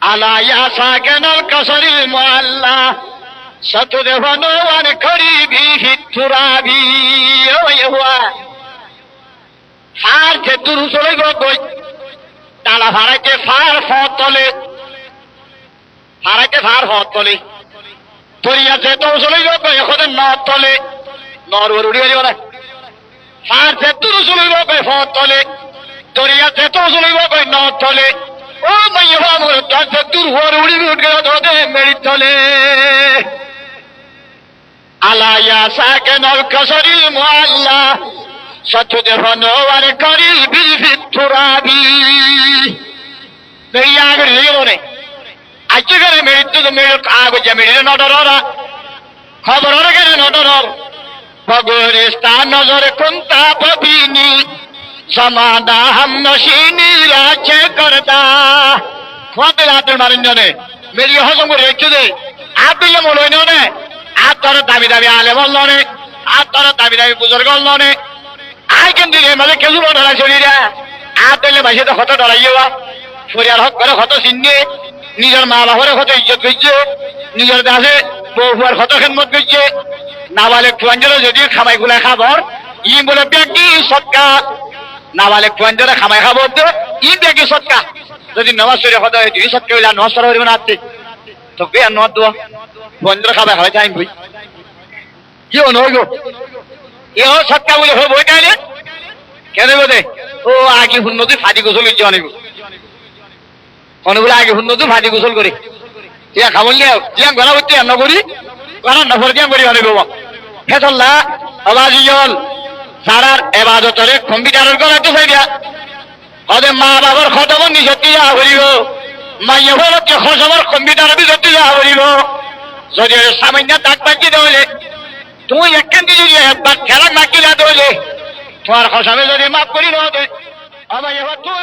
আলা ইয়া সাকিনাল কাসরিল মুআল্লা সাতুদফানু আন করিবি হিতুরাবি ওয়া ফার যে দুরুসলে গই তালা ফারাইতে ফার ফতলে ফারাইতে ফার ফতলে তরিয়া যে তো চলে গই এখন না তলে নরওর উড়ি গেল ফার যে দুরুসলে গই ফতলে তরিয়া যে তো চলে গই না তলে ও মাইয়া মোর তার দূর হওয়ার উড়ি উঠ গেল ধরে মেরি তলে আলা ইয়া সাকিনাল কাসরিল মুআল্লা সাতুদফানু আন করিবি হিতুরাবি মেরিয়া গরে গরে আজকে গরে মেরি তো মেরি আগো যে মেরি নডররা খবর গরে নডরর ভগরিস্তান নজরে কুনতা পবিনি সমাদা হাম নশিনী রাজে করদা খোয়াতে রাতে মারিঞ্জনে মেরি হজম করে রেখে দে আপিলে মলই নে আতর দাবি দাবি আলে বলনে আতর দাবি দাবি বুজুর্গ বলনে আই কেন দিলে মানে কেজু ডরা শরীরা আতলে ভাইসে তো কত ডরাইবা শরীর হক করে কত চিন্নে নিজের মা বাবার কত ইজ্জত করছে নিজের দাসে বউয়ার কত খেদমত করছে নাবালে কুয়াঞ্জলে যদি খামাই গুলা খাবর ই বলে ব্যক্তি সৎকা নাবালে কুয়াঞ্জলে খামাই খাবর তো ই ব্যক্তি সৎকা যদি নমাজ শরীর কত দুই সৎকা হইলা নমাজ পড়া হইব না আতে তো কে আর নদ দোয়া কুয়াঞ্জলে খাবাই খাওয়াই চাইন বই কি নইব এ সৎকা বলে হো বই তাইলে কেন বোধে ও আগে হুন্নতি ফাঁদি গোসল হচ্ছে অনেক অনেকগুলো আগে হুন্নতি ফাঁদি গোসল করে ইয়া খাবল নিয়ে তিয়াং গলা করতে রান্না করি কারণ নফর তিয়াং করি অনেক বাবা হেতল্লা আবাজিজল সারার এবাদতরে কম্পিউটারের গলা তো চাই দিয়া হদে মা বাবার খতম নিষেধ যা করিব মাইয়া বলকে খসবার কম্পিউটার বিষেধ যা করিব যদি সামান্য দাগ বাকি দেওয়ালে তুই একখান দিয়ে যদি একবার খেলা নাকিলা দেওয়ালে তোমার খসাবে যদি মাফ করি না হবে আমার এবার তুই